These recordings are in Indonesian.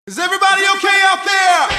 Is everybody okay out there?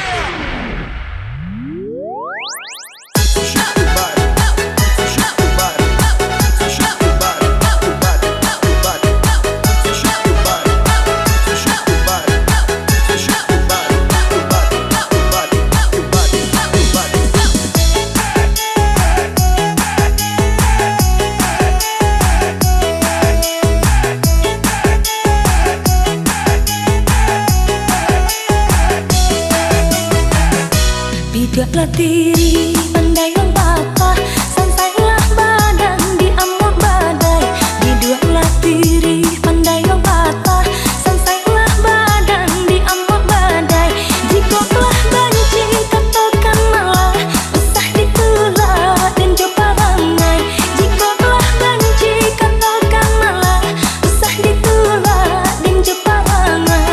Bidaklah diri pandai membata, sansailah badan di amuk badai. Bidaklah diri pandai membata, sansailah badan di amuk badai. Jikalau benci katakanlah, usah ditolak dan coba ramai. Jikalau benci katakanlah, usah ditolak dan coba ramai.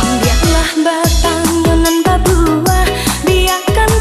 Ambillah batang yonan babu, biarkan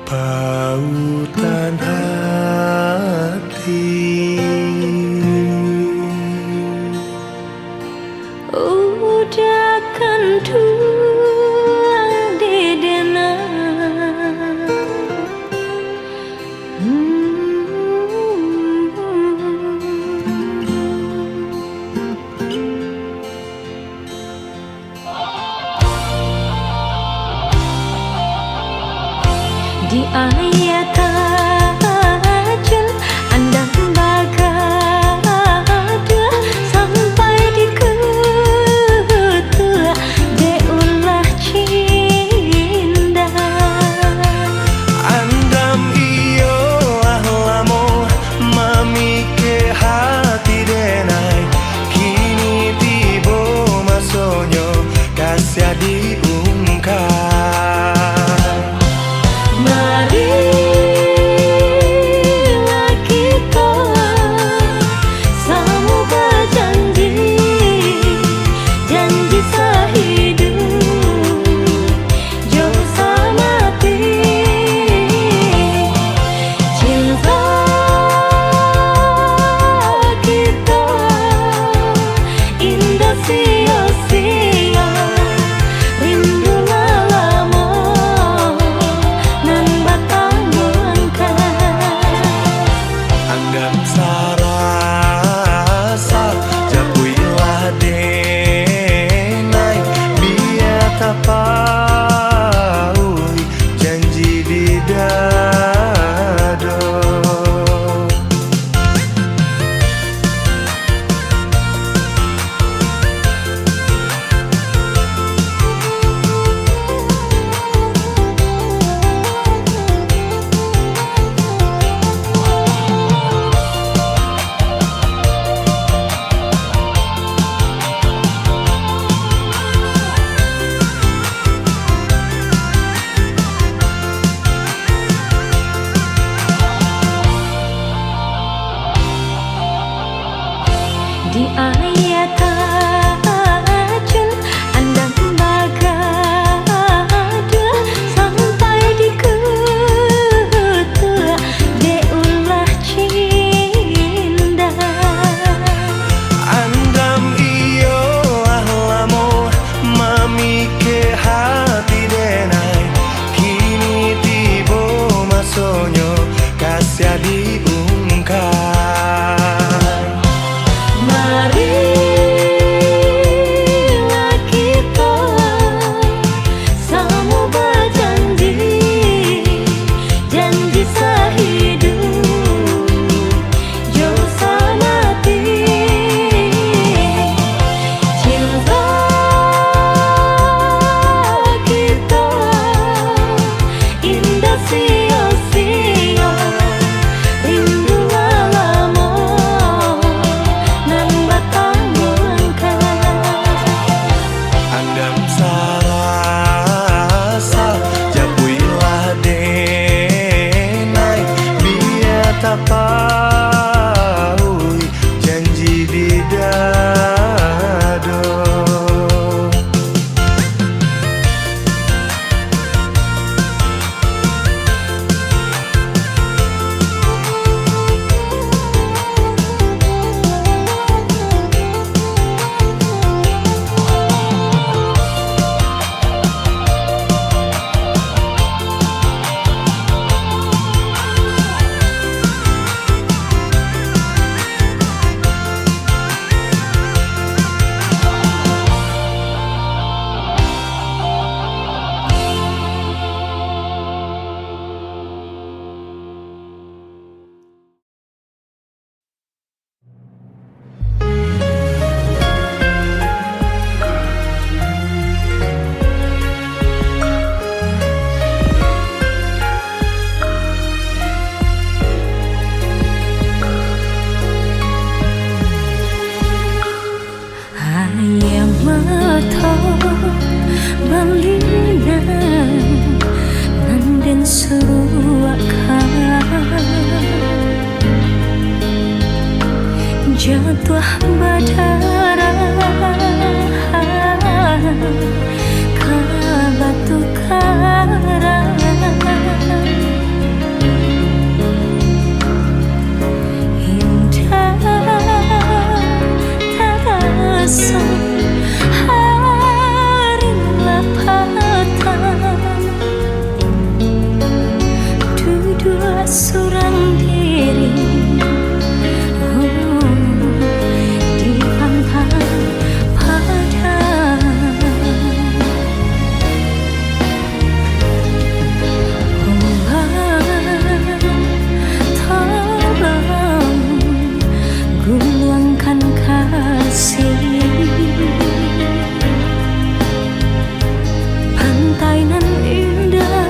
Pautan hati udah kan tulang dedena di ayat ajal andang bagada sampai di ketua deulah cinta andam iyo ahlamo mami ke hati denai kini tibo masonyo kasih diungkap. Marilah kita sama berjanji, janji sehidup jauh semati. Cinta kita indah sia-sia, rindu lama nan batang Anggap sarasa japuilah denai biar tapaui janji di dado. di ayat ajal andang bagada sampai di ketua deulah cinta Andam iyo ahlamo mami ke hati denai kini tibo masonyo kasih diungkap. Marilah kita sama berjanji, janji sehidup jauh semati. Cinta kita indah sia-sia, rindu lama nan batang Andam sarasa japuilah denai biar tapaui janji di dado. Ayam mata balina nanden suakan jatuh berdarah ke batu karang seorang diri, oh, diantar pada tolong luangkan kasih. Pantai nan indah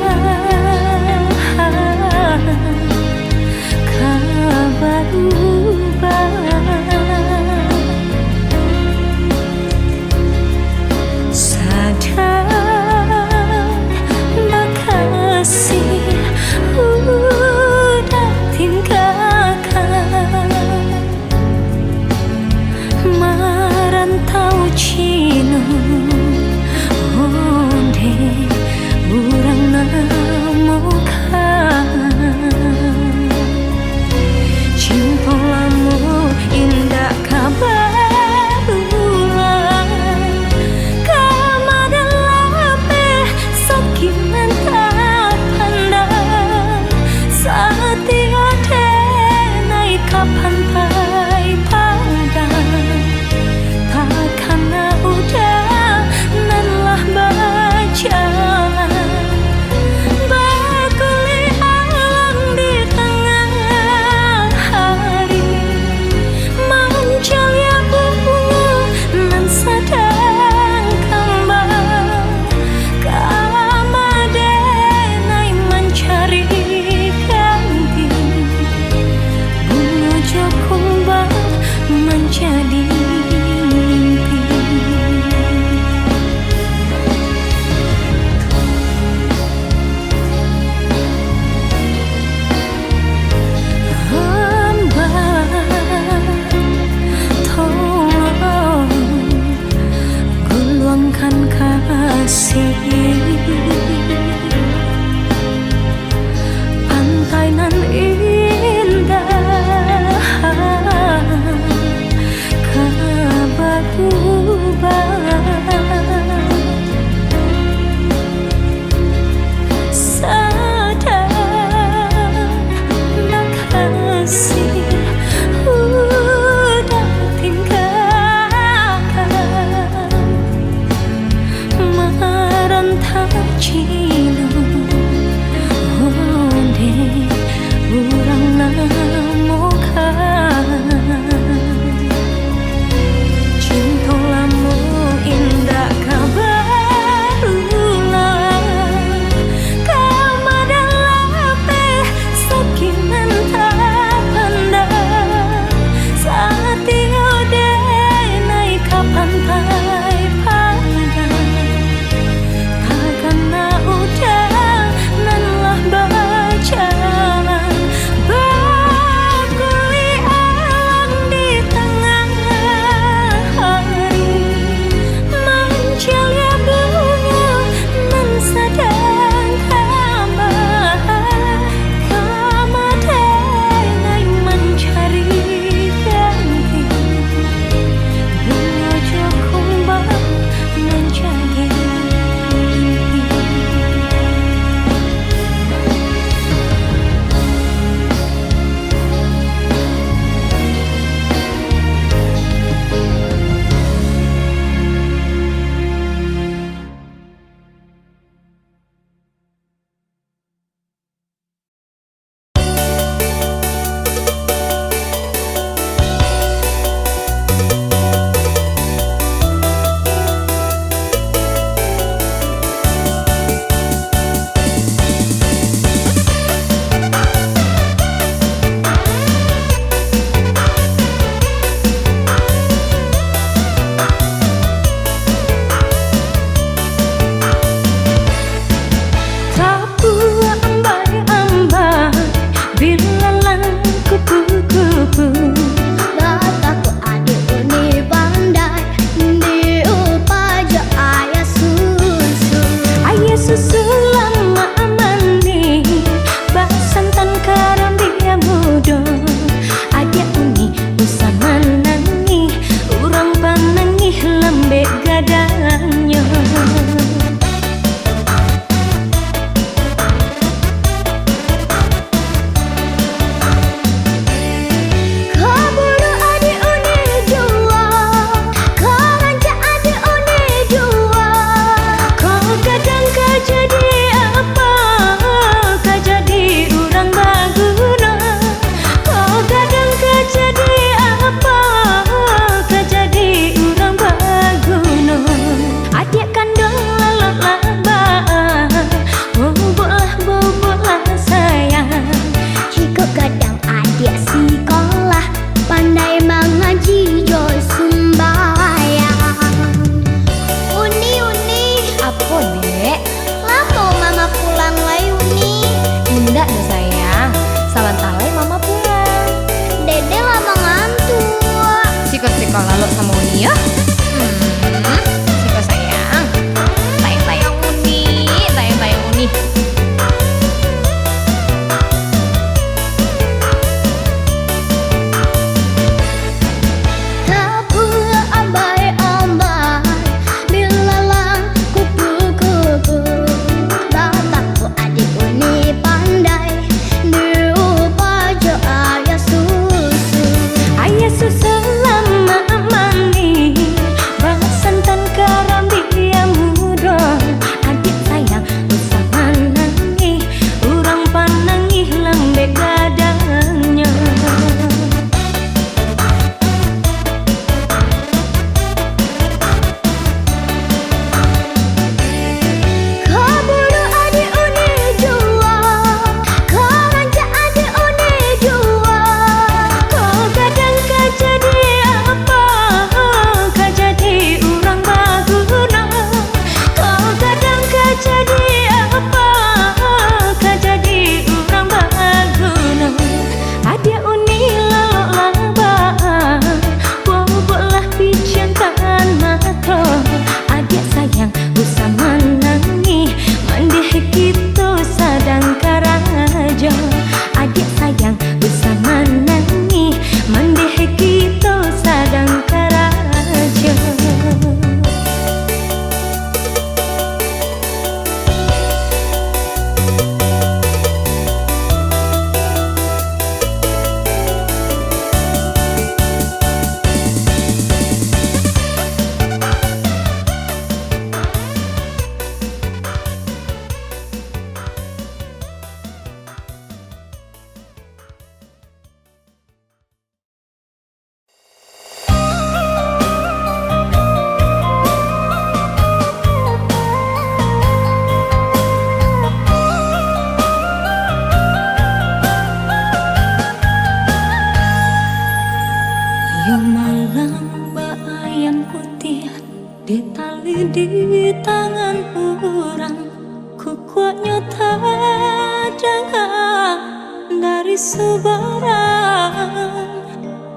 sebarang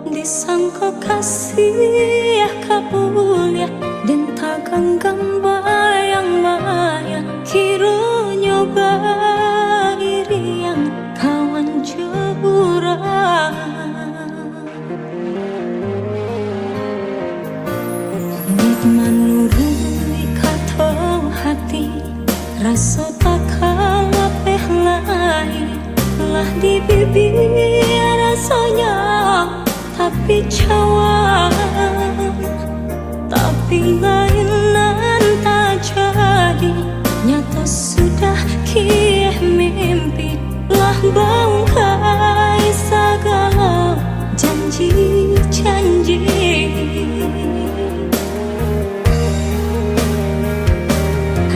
disangka kasih kapunya dan tak ganggang bayang-bayang kiro nyoba iri yang kawan jeburang menuruni kata hati rasa tak kalah lain lah di bibir rasanya tapi cawan tapi lainan tak jadi nyata sudah kih mimpi lah bangkai segala janji-janji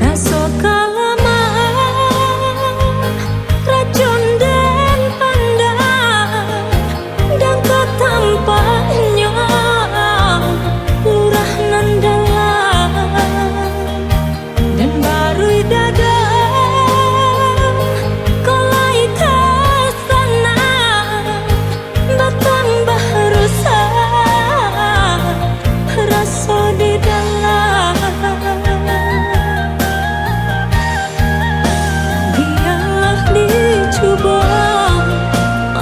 rasa kalaman racun dan pandang dan ketampaknya lurah nandalan dan baru dada kolai kasana bertambah rusak rasa di dalam biarlah dicoba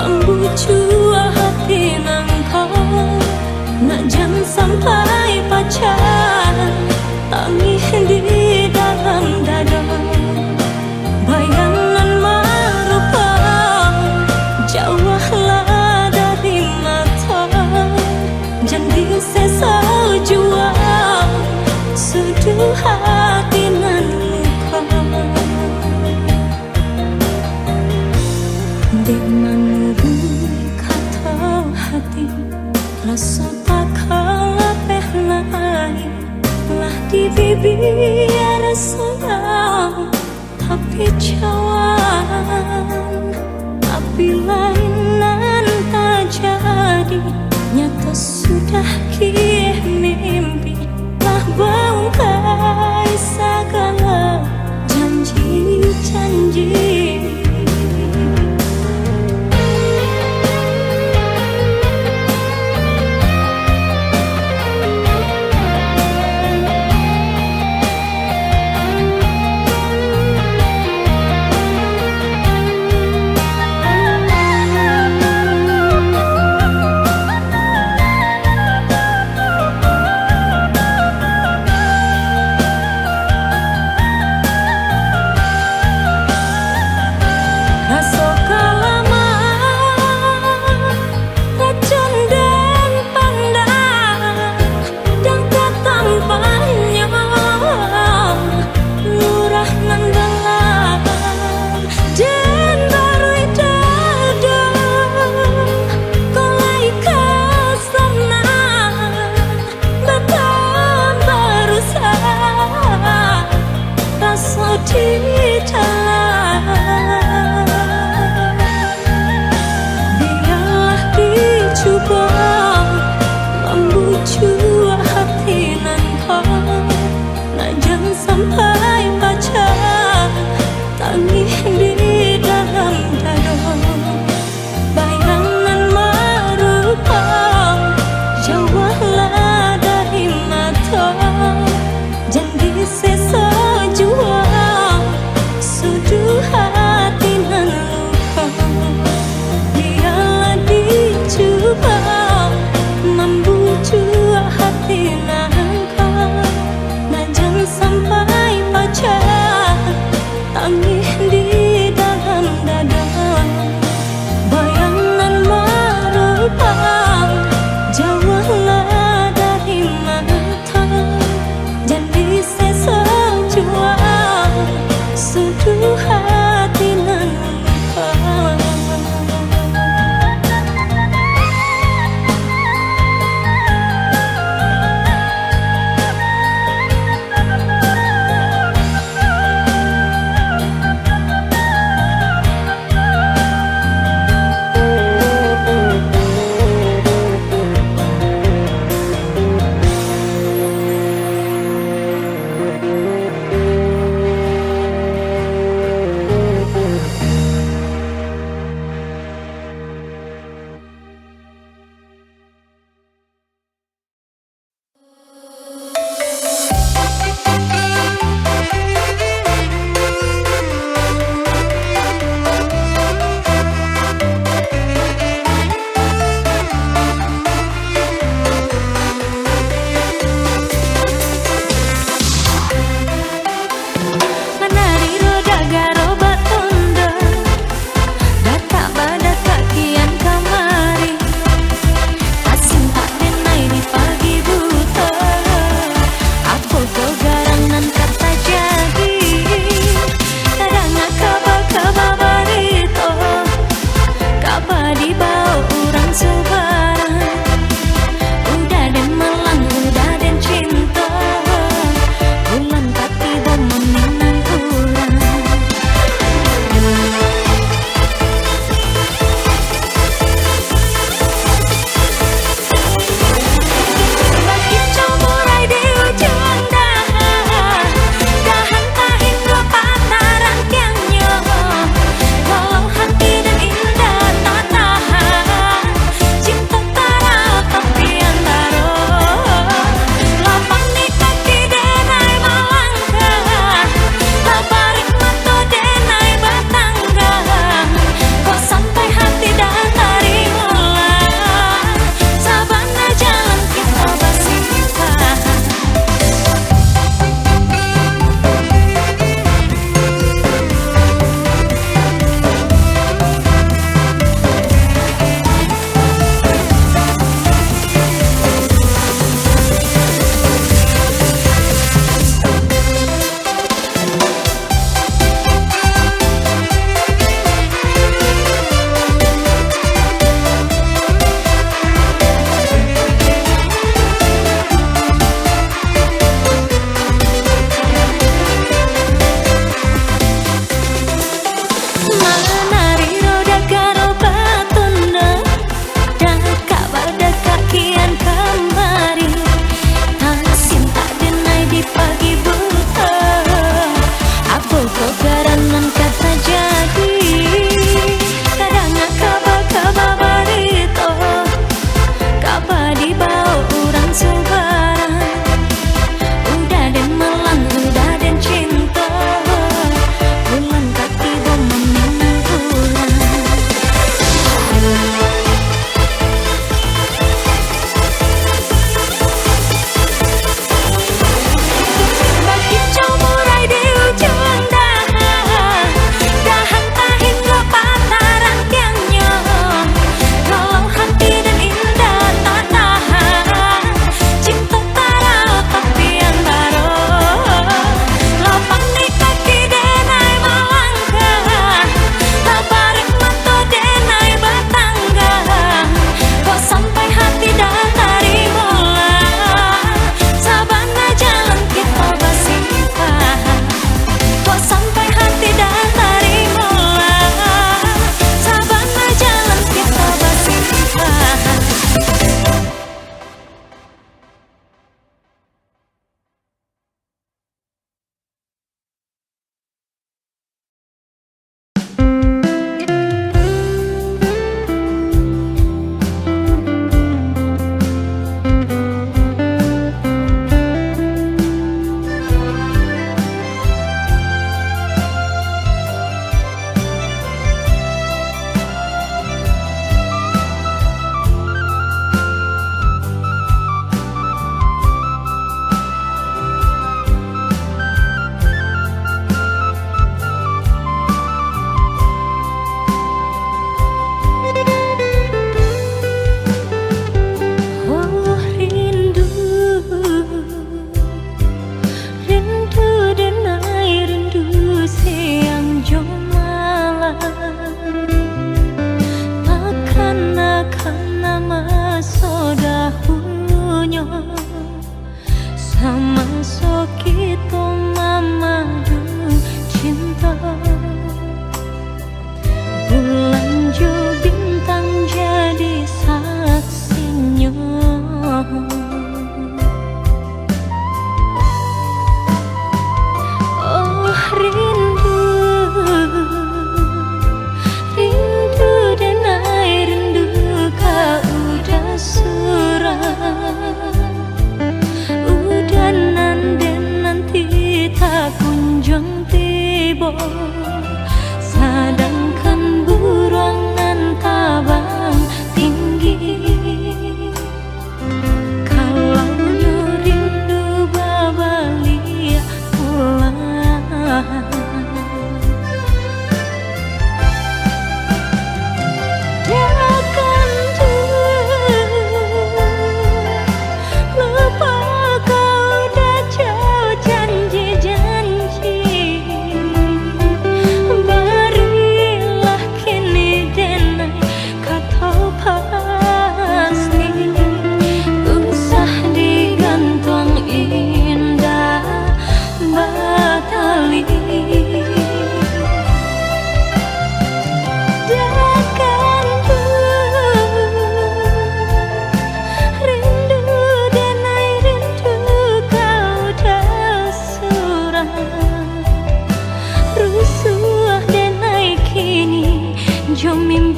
ambu jua hati nangkau nak jangan sampai pacaran tangih di dalam dada bayangan marupa jauhlah dari mata janji sesal jua sudah hati nan luka menuruni kata hati rasa tak kalah lain lah di bibir sayang tapi cawan tapi lainan tak jadi nyata sudah kih mimpi lah bangkai segala janji-janji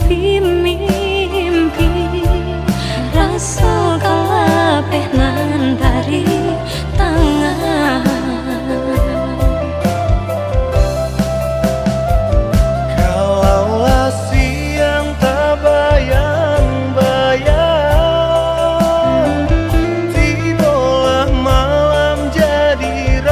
mimpi-mimpi rasa kabeh nan dari tangan. Kalaulah siang tak bayang-bayang, tibalah malam jadi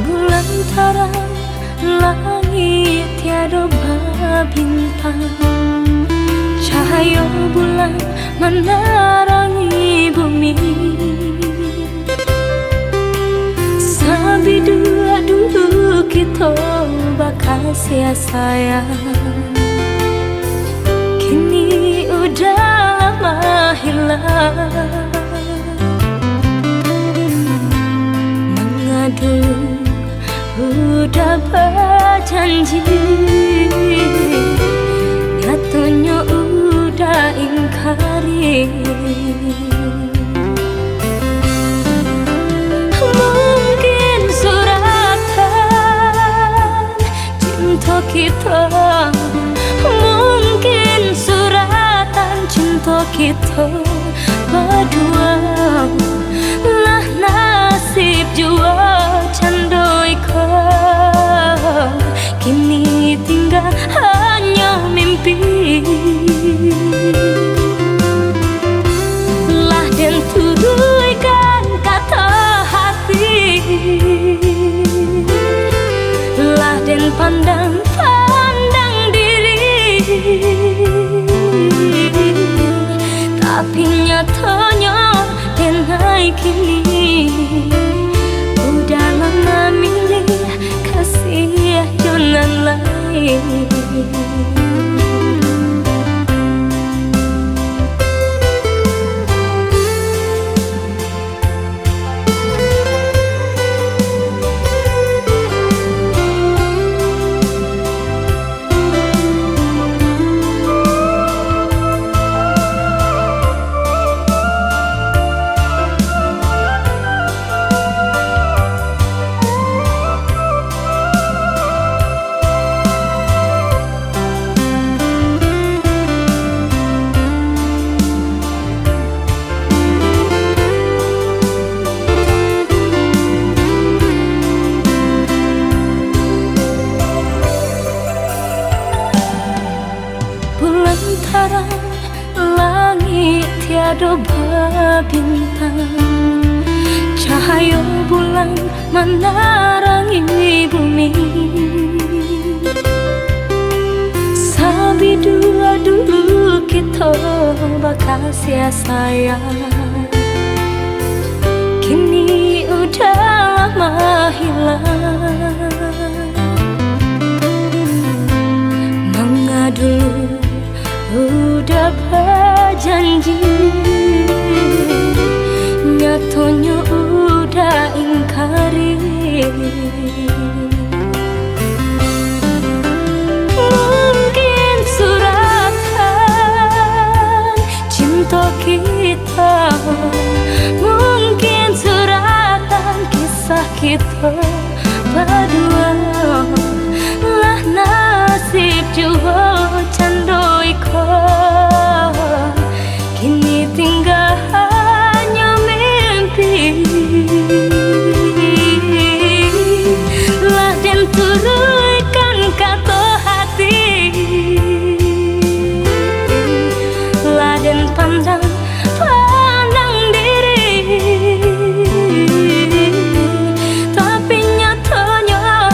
bulan terang, langit tiada bintang, cahaya bulan menerangi bumi. Sambil dua kita bakal sayang, kini udah lama hilang. Mengadu udah berjanji, nyatanya udah ingkari. Mungkin suratan cinta kita, mungkin suratan cinta kita berdua. Lah nasib jua candoi kau, kini tinggal hanya mimpi. Lah dan turunkan kata hati, lah dan pandang diri, tapi nyatanya denai kini udah lama milih kasih jonan lain. Bulan terang, langit tiada bintang, cahaya bulan menerangi bumi. Sambil dulu kita bakal sayang, kini udah lama hilang. Mengadu udah berjanji, nyatanya udah ingkari. Mungkin suratan cinta kita, mungkin suratan kisah kita berdua. Lah nasib jua candoi kau, kini tinggal hanya mimpi. Lah dan turunkan kata hati, lah dan pandang diri, tapi nyatanya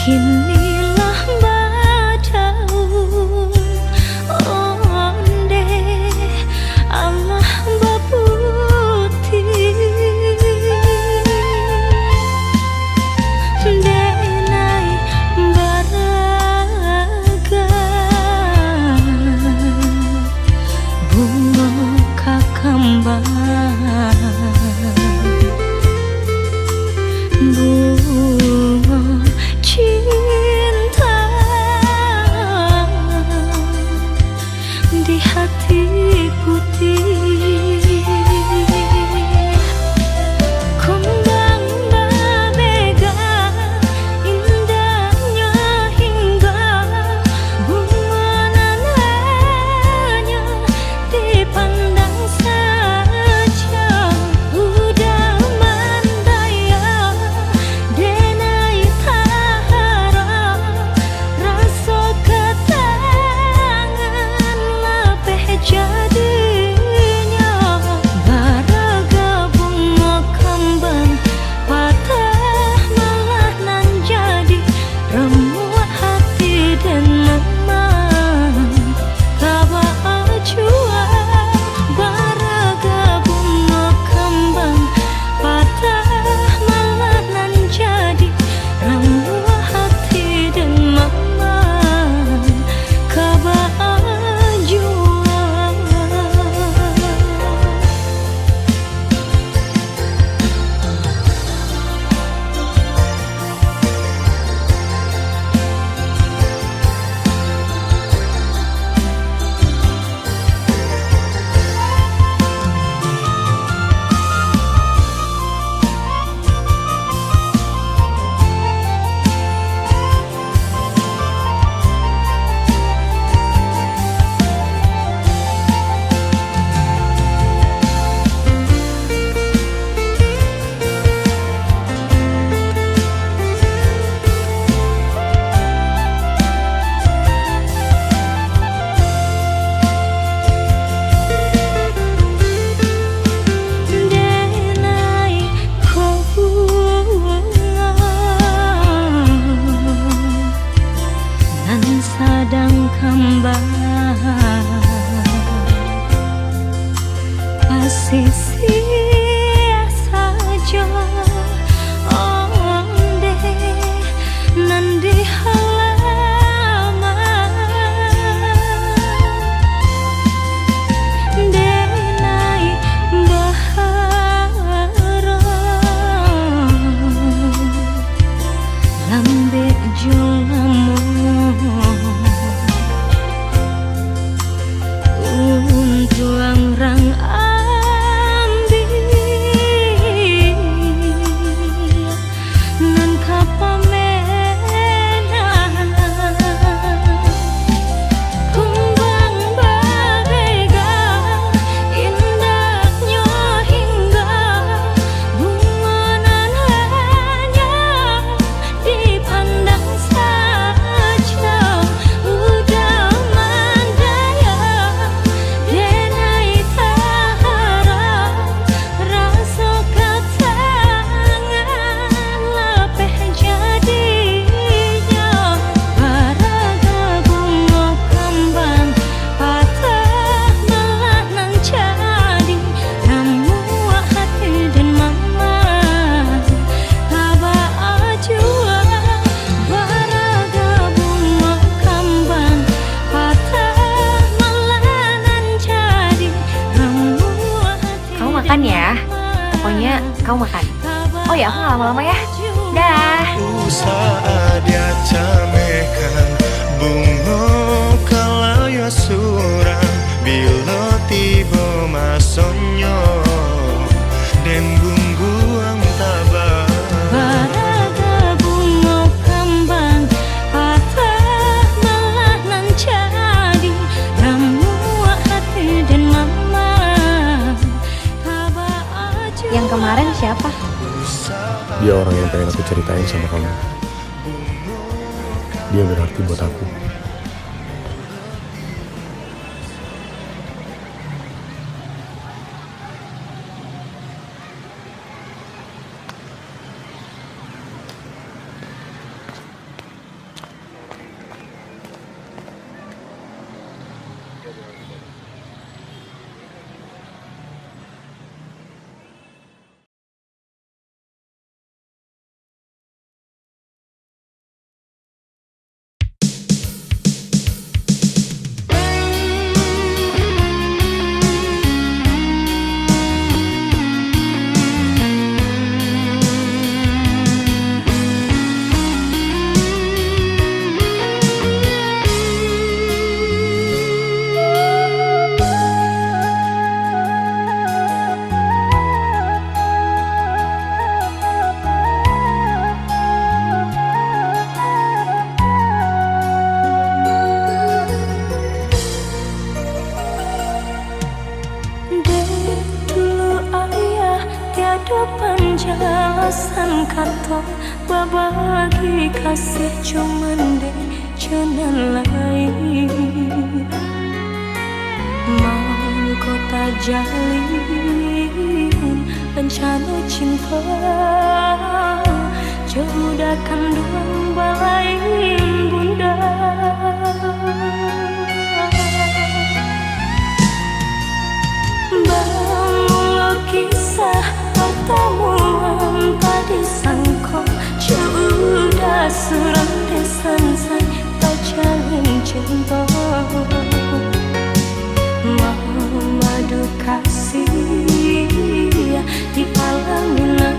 Kinilah badau onde Allah baputi denai baraga bunga kakambang bunga cinta di hati putih kembang berbega indahnya hingga bunga nananya dipandang saja udah mandaya denai tahara rasa ketangan lapeh jadinya baraga bunga kembang patah malah nan jadi remuat hati dan memang kabar jua baraga bunga kembang patah malah nan jadi remuat hati dan memang kabar jua. Denai kau bunga nan sadang kembang asisi saja onde nan di halaman denai bahara lambe jolamu untuang rang ambil kamu makan. Oh ya, aku gak lama-lama ya. Dah. Usaha dia camekan bunga kalaya surang bila tiba masonyo dan bungguang tabah. Baraga bunga kembang patah malah nan jadi ramu hati dan mama. Yang kemarin siapa? Dia orang yang pengen aku ceritain sama kamu. Dia berarti buat aku. Penjelasan kata babagi kasih cuman deh jalan lain mau kota jalin bencana cinta jauhkan doang balai bunda. Bangun kisah pertemuan tadi sangko sudah surang desan saya tak jalin cinta madu kasih di pelaminan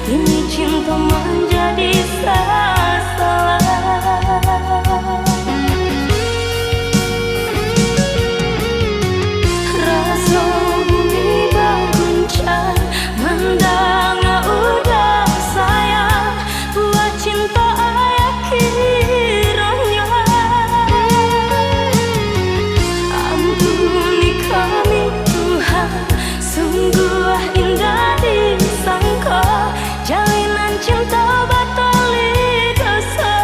ini cinta menjadi salah. Rasa bumi berguncang mendang udah sayang buat cinta ayah kiranya ampuni kami Tuhan sungguh indah disangka jalinan cinta batali dosa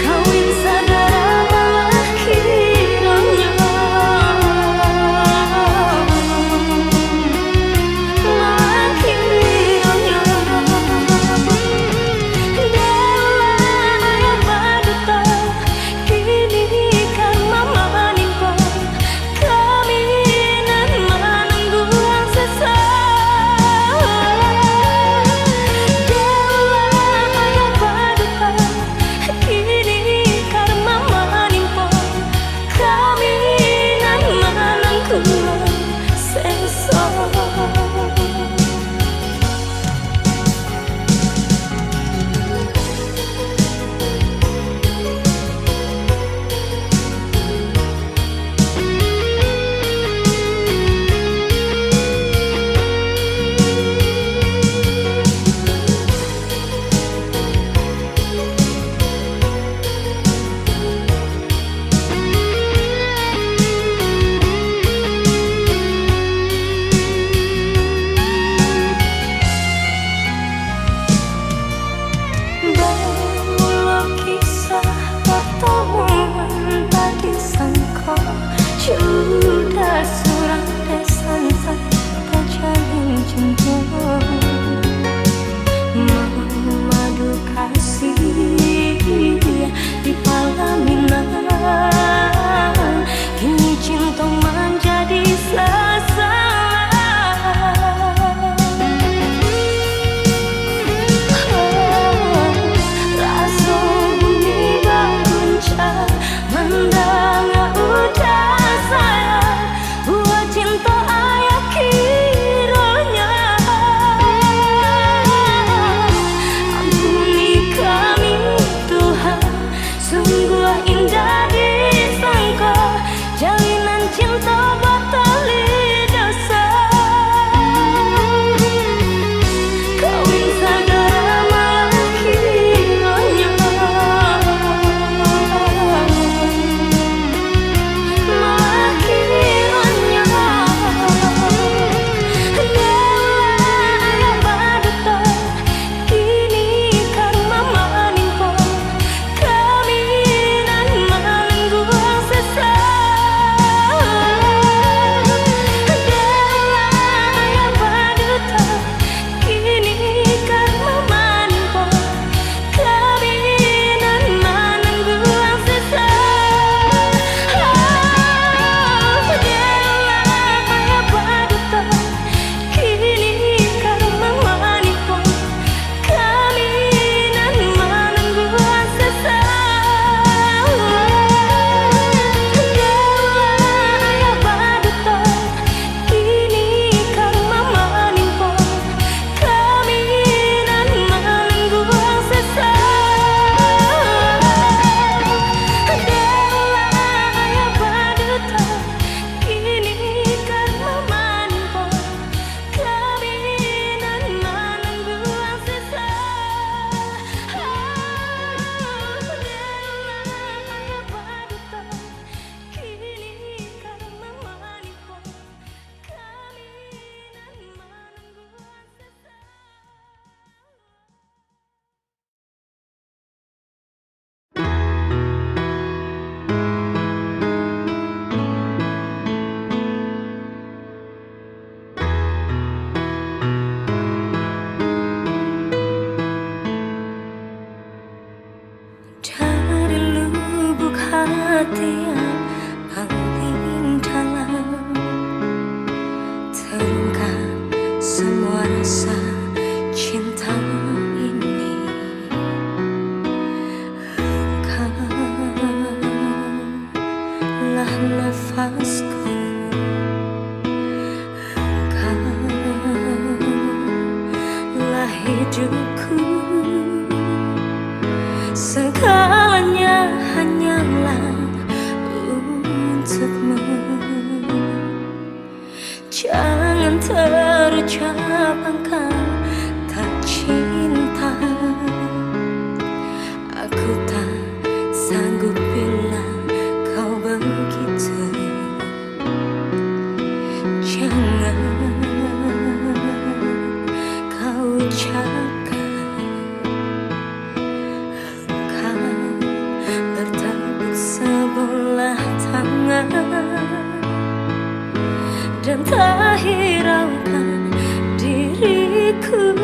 kawin saudara malah kiranya malah kiranya Dewa ayah baduta kini kan mama menimpa kami nan menungguan sesal. Dewa ayah baduta kini kan mama menimpa kami nan menungguan sesal. Bangun kisah pertemuan tadi sangka sudah surang desan saya tak jalin cinta madu kasih di pelaminan kini cinta menjadi salah. Rasa bumi berguncang mendang udah sayang hati yang paling dalam, terungkap semua rasa cinta ini. Engkaulah nafasku, engkaulah hidupku. Segalanya hanyalah untukmu. Jangan terucap engkau tak cinta. Aku tak sanggup bila kau begitu. Jangan kau ucapkan bertepuk sebelah tangan dan tak hiraukan diriku.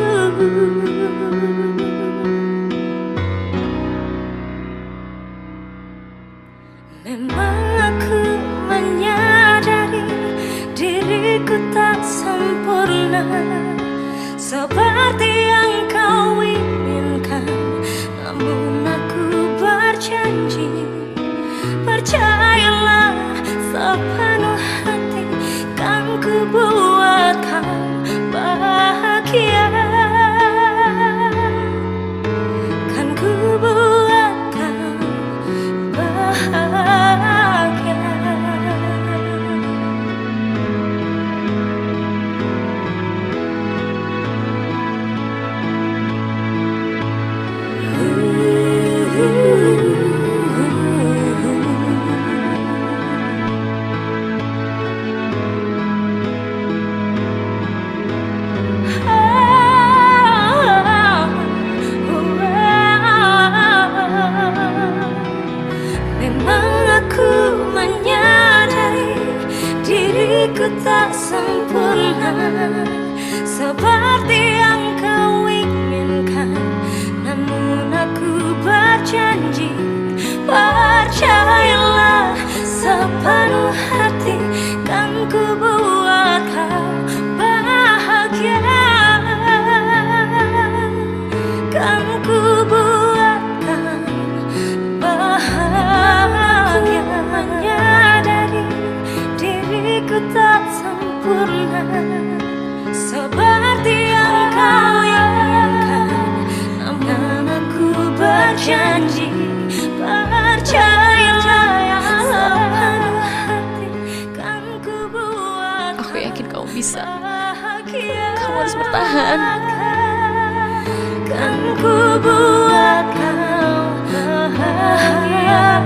Memang aku menyadari diriku tak sempurna seperti yang kau inginkan, namun aku berjanji, percayalah sepenuh hati, kan ku buat kau bahagia, kan ku buat kau bahagia. Diriku tak sempurna seperti yang kau inginkan, namun aku berjanji, percayalah sepenuh hati, kan ku buat kau bahagia, kan ku buat kau bahagia. Menyadari diriku tak sempurna seperti yang kau inginkan, namun aku berjanji, percayalah sepenuh hati, kan ku buat. Aku yakin kamu bisa. Bahagia. Kamu harus bertahan. Kan ku buat kau bahagia.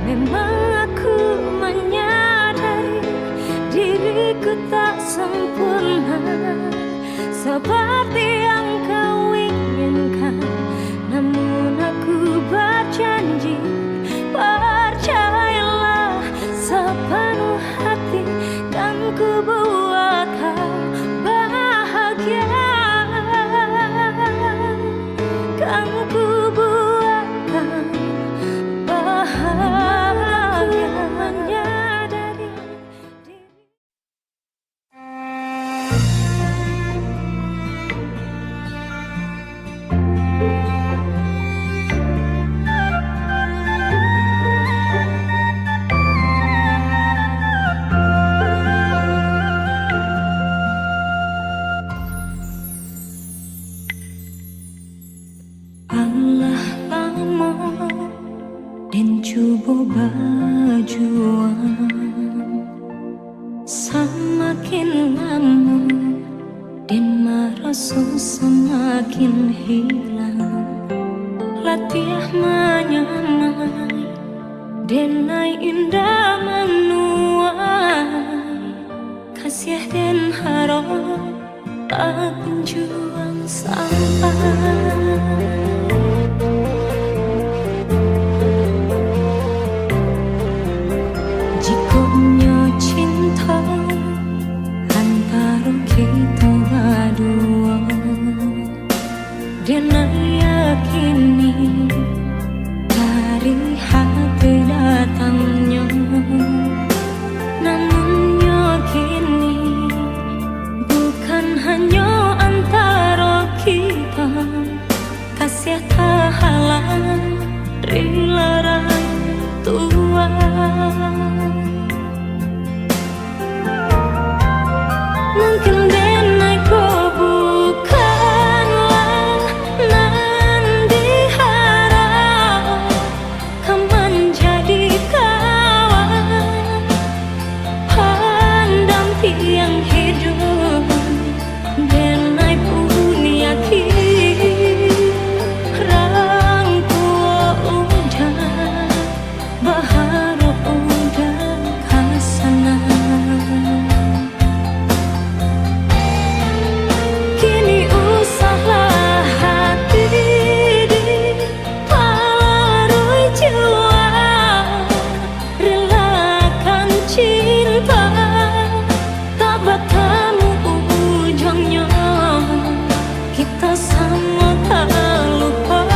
Memang aku menyadari diriku tak sempurna seperti yang kau inginkan, namun aku berjanji, percayalah sepenuh hati, kan ku buat kau bahagia, kan ku buat kau bahagia. Menyadari Allah lama dan coba berjuang, semakin lama dan merasa semakin hilang. Latihan menyamai denai indah menuai, kasih dan harap berjuang sampai jikonya cinta antara kita berdua, dan yakini dari hati datangnya. Namun yakini bukan hanya antara kita, kasih tak halang rela tua. Mungkin dan aku bukanlah nan diharap kau menjadi kawan pendamping hidup, dan aku yakin rangkua udah berharap udah kasana. Kini usahlah hati diparui jiwa, relakan cinta tak bertemu ujungnya. Kita sama tak lupa,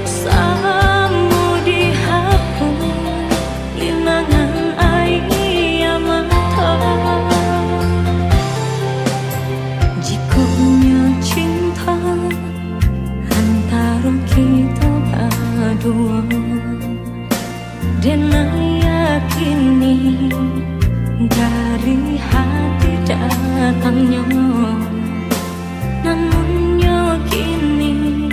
sama dihapus kenangan air mata. Jikonya cinta antara kita berdua, dan yakini dari hati datangnya. Namun yakini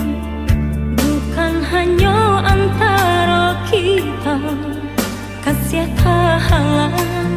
bukan hanya antara kita, kasih tak halang